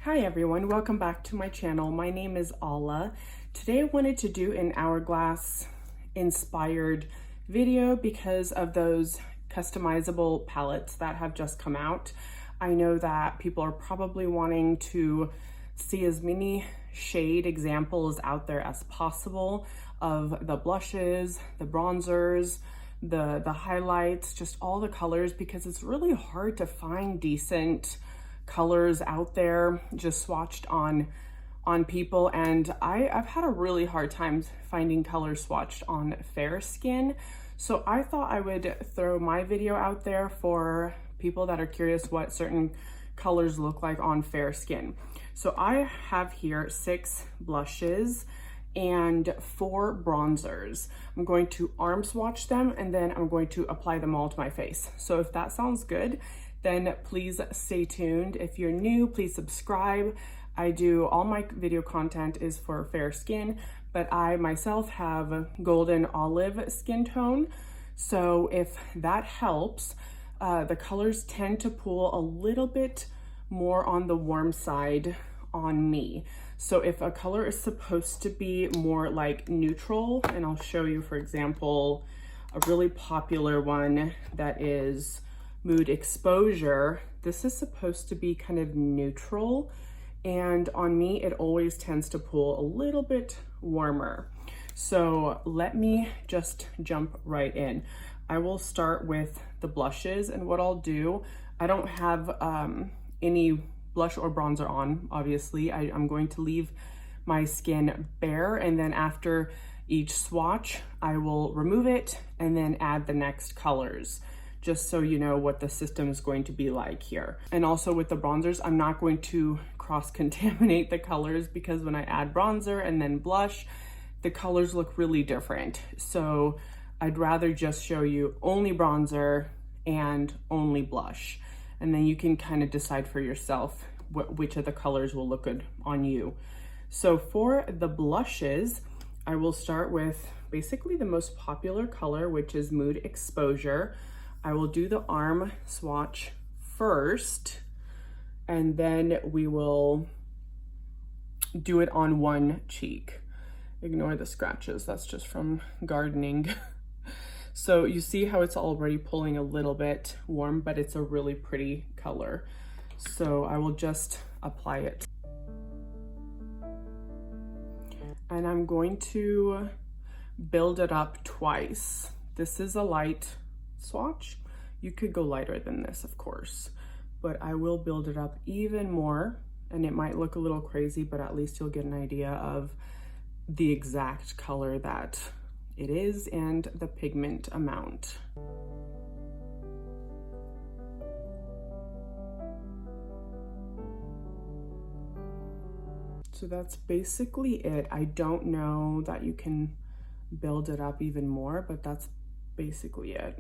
Hi everyone, welcome back to my channel. My name is Ala. Today I wanted to do an Hourglass inspired video because of those customizable palettes that have just come out. I know that people are probably wanting to see as many shade examples out there as possible of the blushes, the bronzers, the highlights, just all the colors, because it's really hard to find decent colors out there just swatched on people, and I've had a really hard time finding colors swatched on fair skin. So I thought I would throw my video out there for people that are curious what certain colors look like on fair skin. So I have here 6 blushes and 4 bronzers. I'm going to arm swatch them and then I'm going to apply them all to my face. So if that sounds good, then please stay tuned. If you're new, please subscribe. I do, all my video content is for fair skin, but I myself have golden olive skin tone. So if that helps, the colors tend to pull a little bit more on the warm side on me. So if a color is supposed to be more like neutral, and I'll show you, for example, a really popular one that is Mood Exposure. This is supposed to be kind of neutral, and on me it always tends to pull a little bit warmer. So let me just jump right in. I will start with the blushes, and what I'll do, I don't have any blush or bronzer on, obviously. I'm going to leave my skin bare, and then after each swatch I will remove it and then add the next colors, just so you know what the system is going to be like here. And also with the bronzers, I'm not going to cross-contaminate the colors, because when I add bronzer and then blush, the colors look really different. So I'd rather just show you only bronzer and only blush, and then you can kind of decide for yourself which of the colors will look good on you. So for the blushes, I will start with basically the most popular color, which is Mood Exposure. I will do the arm swatch first, and then we will do it on one cheek. Ignore the scratches, that's just from gardening. So you see how it's already pulling a little bit warm, but it's a really pretty color. So I will just apply it. And I'm going to build it up twice. This is a light swatch. You could go lighter than this, of course, but I will build it up even more, and it might look a little crazy, but at least you'll get an idea of the exact color that it is and the pigment amount. So that's basically it. I don't know that you can build it up even more, but that's basically it.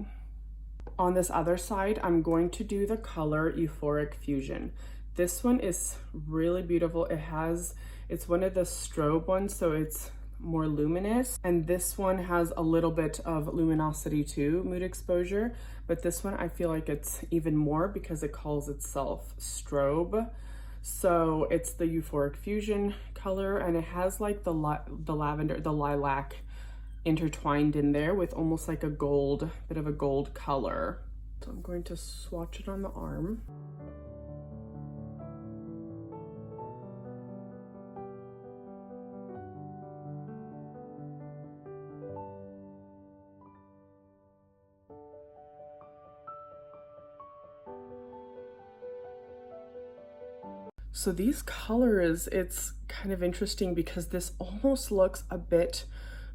On this other side, I'm going to do the color Euphoric Fushion. This one is really beautiful. It's one of the strobe ones, so it's more luminous. And this one has a little bit of luminosity too, Mood Exposure. But this one, I feel like it's even more because it calls itself strobe. So it's the Euphoric Fushion color, and it has like the lavender, the lilac intertwined in there with almost like a gold, bit of a gold color. So I'm going to swatch it on the arm. So these colors, it's kind of interesting because this almost looks a bit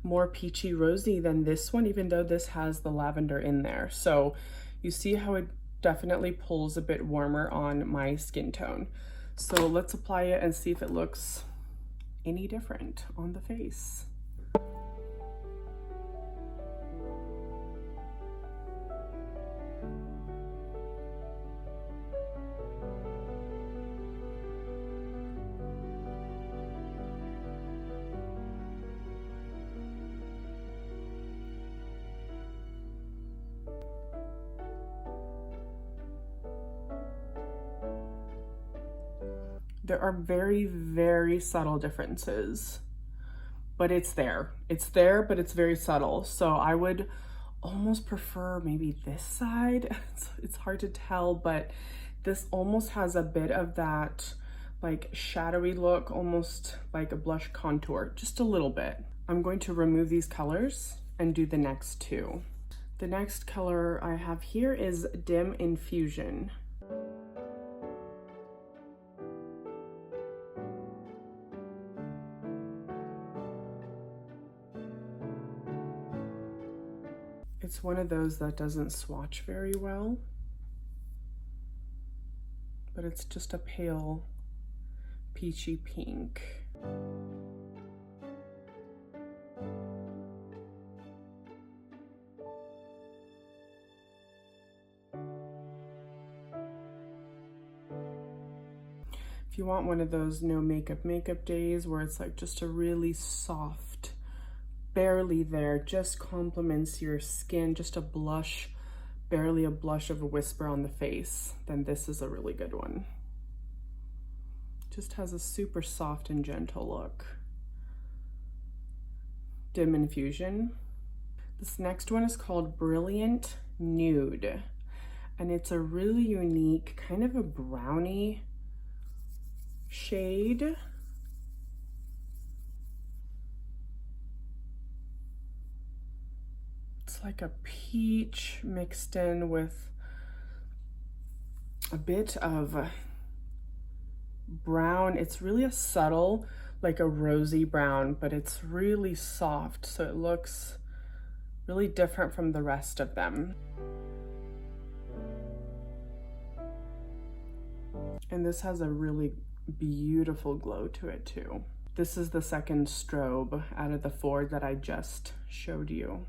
more peachy rosy than this one, even though this has the lavender in there. So you see how it definitely pulls a bit warmer on my skin tone. So let's apply it and see if it looks any different on the face. There are very, very subtle differences, but it's there. It's there, but it's very subtle. So I would almost prefer maybe this side. It's hard to tell, but this almost has a bit of that like shadowy look, almost like a blush contour, just a little bit. I'm going to remove these colors and do the next two. The next color I have here is Dim Infusion. It's one of those that doesn't swatch very well, but it's just a pale peachy pink. If you want one of those no makeup days where it's like just a really soft, barely there, just complements your skin, just a blush, barely a blush of a whisper on the face, then this is a really good one. Just has a super soft and gentle look. Dim Infusion. This next one is called Brilliant Nude, and it's a really unique, kind of a brownie shade. It's like a peach mixed in with a bit of brown. It's really a subtle, like a rosy brown, but it's really soft, so it looks really different from the rest of them. And this has a really beautiful glow to it too. This is the second strobe out of the 4 that I just showed you.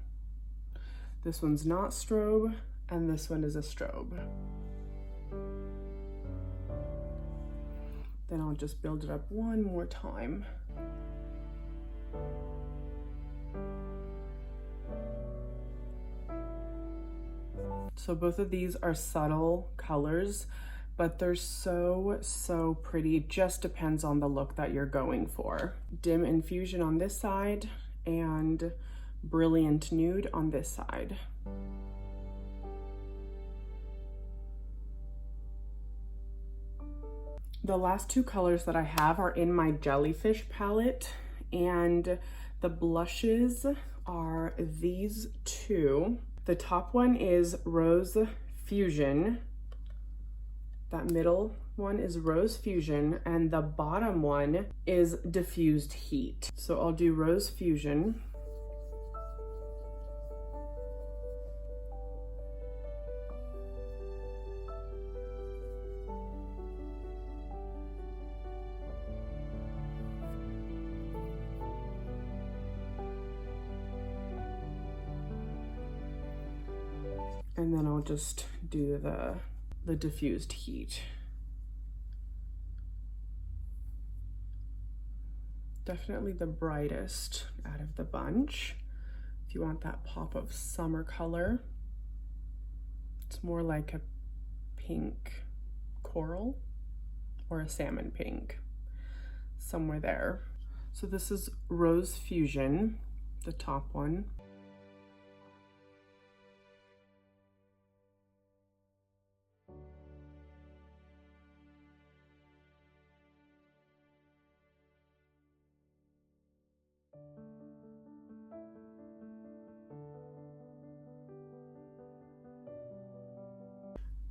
This one's not strobe, and this one is a strobe. Then I'll just build it up one more time. So both of these are subtle colors, but they're so pretty. It just depends on the look that you're going for. Dim Infusion on this side and Brilliant Nude on this side. The last 2 colors that I have are in my Jellyfish palette, and the blushes are these 2. The top one is Rose Fusion. That middle one is Rose Fusion, and the bottom one is Diffused Heat. So I'll do Rose Fusion. And then I'll just do the Diffused Heat. Definitely the brightest out of the bunch. If you want that pop of summer color, it's more like a pink coral or a salmon pink, somewhere there. So this is Rose Fusion, the top one.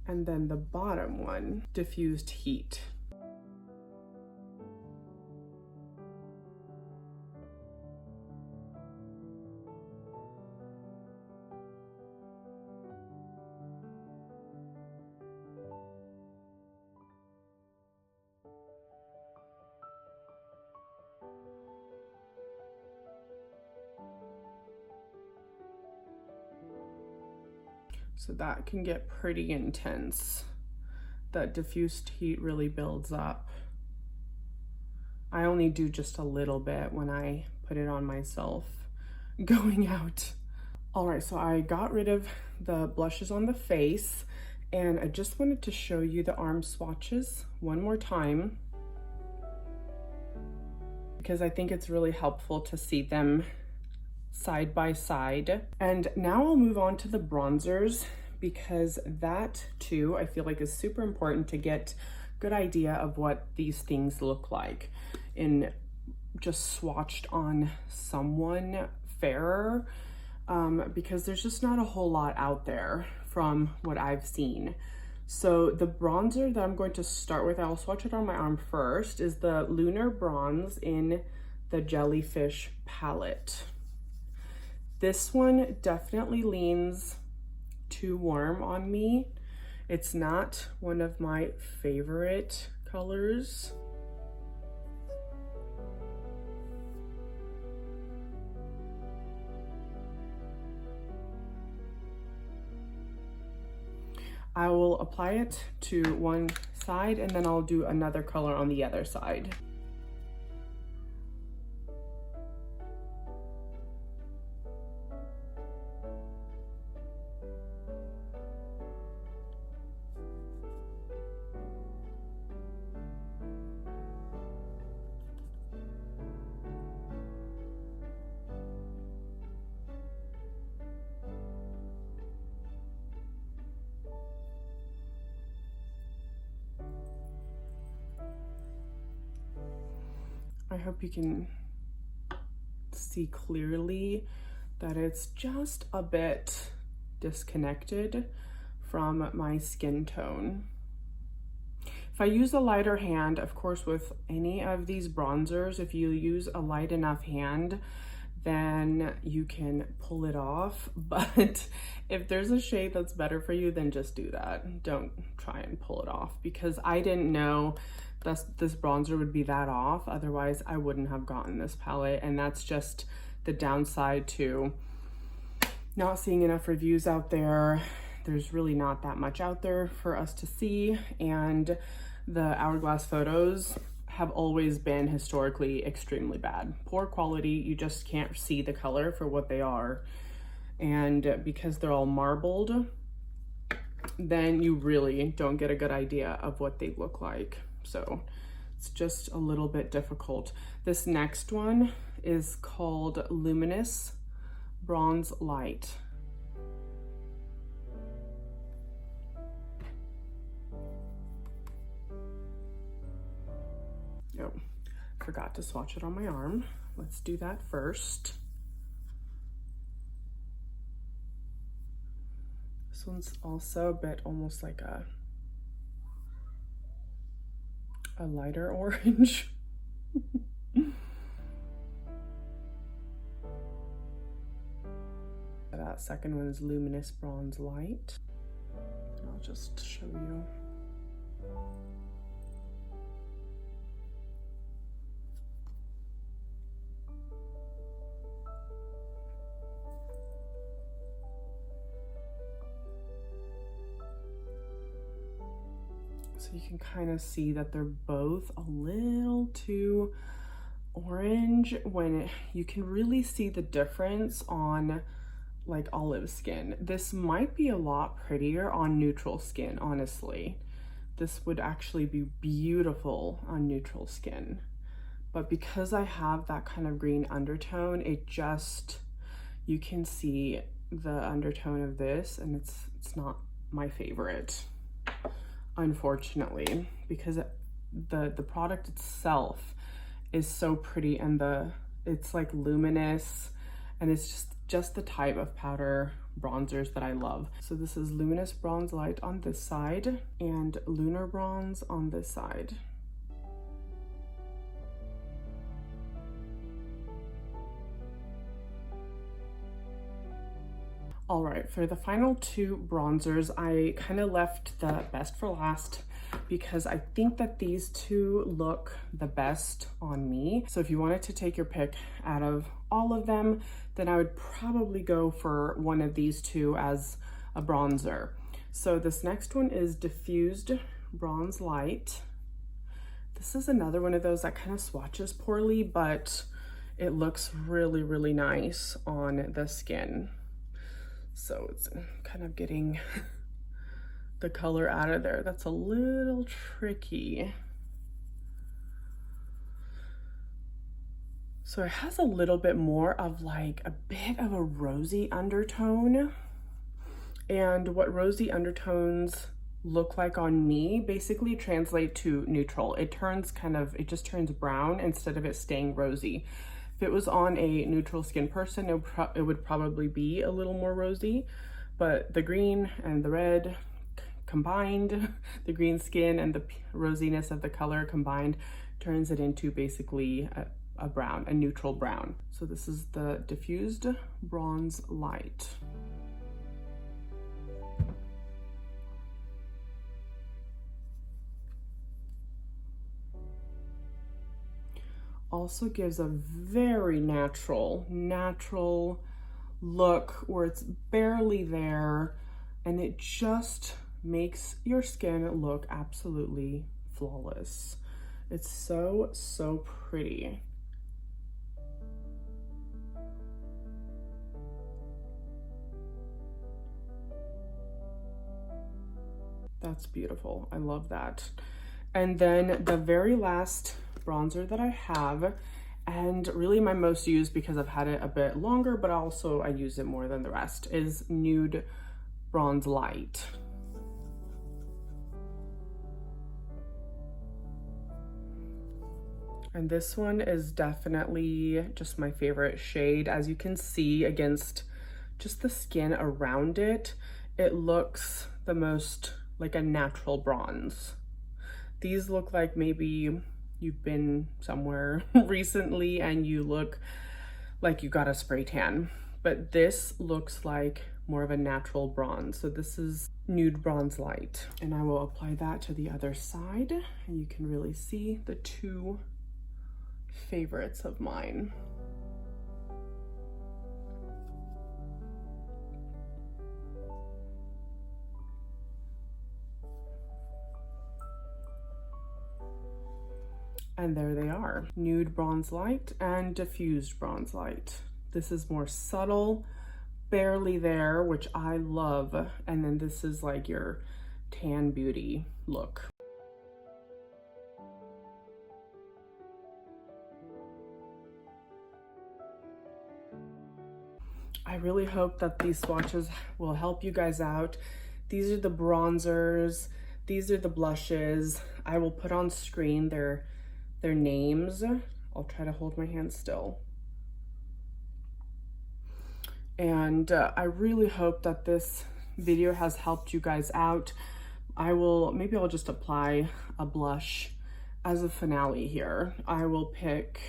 And then the bottom one, Diffused Heat. So that can get pretty intense. That Diffused Heat really builds up. I only do just a little bit when I put it on myself going out. All right, so I got rid of the blushes on the face, and I just wanted to show you the arm swatches one more time. because I think it's really helpful to see them side by side. And now I'll move on to the bronzers, because that too I feel like is super important to get a good idea of what these things look like in just swatched on someone fairer, because there's just not a whole lot out there from what I've seen. So the bronzer that I'm going to start with, I'll swatch it on my arm first, is the Lunar Bronze in the Jellyfish palette. This one definitely leans too warm on me. It's not one of my favorite colors. I will apply it to one side and then I'll do another color on the other side. I hope you can see clearly that it's just a bit disconnected from my skin tone. If I use a lighter hand, of course, with any of these bronzers, if you use a light enough hand, then you can pull it off. But if there's a shade that's better for you, then just do that. Don't try and pull it off, because I didn't know this bronzer would be that off. Otherwise, I wouldn't have gotten this palette. And that's just the downside to not seeing enough reviews out there. There's really not that much out there for us to see. And the Hourglass photos have always been historically extremely bad. Poor quality, you just can't see the color for what they are. And because they're all marbled, then you really don't get a good idea of what they look like. So it's just a little bit difficult. This next one is called Luminous Bronze Light. Oh, forgot to swatch it on my arm. Let's do that first. This one's also a bit almost like a lighter orange. That second one is Luminous Bronze Light. I'll just show you. So you can kind of see that they're both a little too orange, when you can really see the difference on like olive skin. This might be a lot prettier on neutral skin, honestly. This would actually be beautiful on neutral skin. But because I have that kind of green undertone, it just, you can see the undertone of this, and it's not my favorite, unfortunately, because the product itself is so pretty, and it's like luminous, and it's just the type of powder bronzers that I love. So this is Luminous Bronze Light on this side and Lunar Bronze on this side. All right, for the final two bronzers, I kind of left the best for last because I think that these two look the best on me. So if you wanted to take your pick out of all of them, then I would probably go for one of these two as a bronzer. So this next one is Diffused Bronze Light. This is another one of those that kind of swatches poorly, but it looks really, really nice on the skin. So it's kind of getting the color out of there. That's a little tricky. So it has a little bit more of like a bit of a rosy undertone. And what rosy undertones look like on me basically translate to neutral. It just turns brown instead of it staying rosy. If it was on a neutral skin person, it would probably be a little more rosy, but the green and the red combined, the green skin and the rosiness of the color combined turns it into basically a brown, a neutral brown. So this is the Diffused Bronze Light. Also gives a very natural look where it's barely there, and it just makes your skin look absolutely flawless. It's so pretty. That's beautiful. I love that. And then the very last bronzer that I have, and really my most used because I've had it a bit longer, but also I use it more than the rest, is Nude Bronze Light. And this one is definitely just my favorite shade. As you can see against just the skin around it, it looks the most like a natural bronze. These look like maybe you've been somewhere recently and you look like you got a spray tan, but this looks like more of a natural bronze. So this is Nude Bronze Light, and I will apply that to the other side, and you can really see the two favorites of mine. And there they are, Nude Bronze Light and Diffused Bronze Light. This is more subtle, barely there, which I love. And then this is like your tan beauty look. I really hope that these swatches will help you guys out. These are the bronzers, these are the blushes. I will put on screen their names. I'll try to hold my hand still. And I really hope that this video has helped you guys out. Maybe I'll just apply a blush as a finale here. I will pick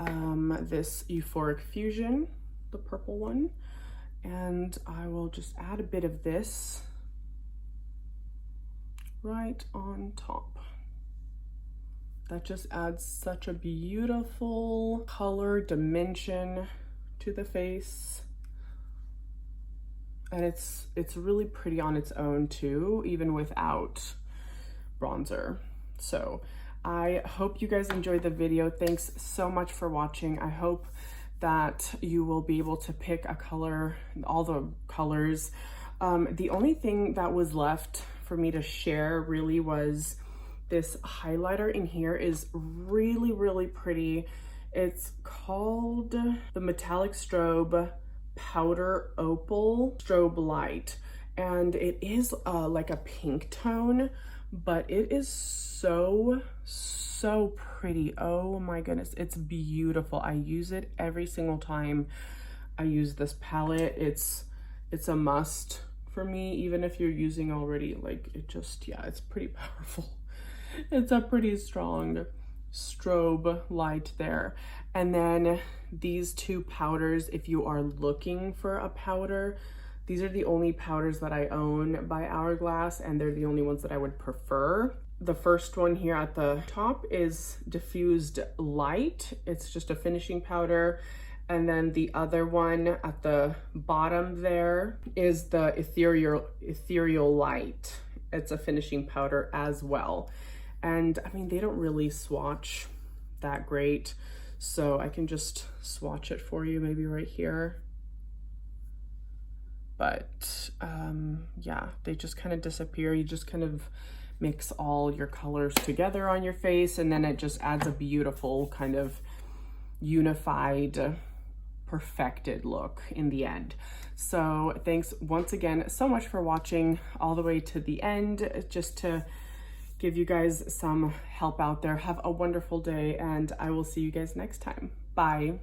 this Euphoric Fusion, the purple one, and I will just add a bit of this right on top. That just adds such a beautiful color dimension to the face. And it's really pretty on its own too, even without bronzer. So I hope you guys enjoyed the video. Thanks so much for watching. I hope that you will be able to pick a color, all the colors. The only thing that was left for me to share really was this highlighter in here. Is really pretty. It's called the Metallic Strobe Powder Opal Strobe Light, and it is like a pink tone, but it is so pretty. Oh my goodness, it's beautiful. I use it every single time I use this palette. It's a must for me, even if you're using already, like it's pretty powerful. It's a pretty strong strobe light there. And then these two powders, if you are looking for a powder, these are the only powders that I own by Hourglass, and they're the only ones that I would prefer. The first one here at the top is Diffused Light. It's just a finishing powder. And then the other one at the bottom there is the Ethereal Light. It's a finishing powder as well. And I mean, they don't really swatch that great, so I can just swatch it for you maybe right here. But yeah, they just kind of disappear. You just kind of mix all your colors together on your face, and then it just adds a beautiful kind of unified, perfected look in the end. So thanks once again so much for watching all the way to the end, just to give you guys some help out there. Have a wonderful day, and I will see you guys next time. Bye.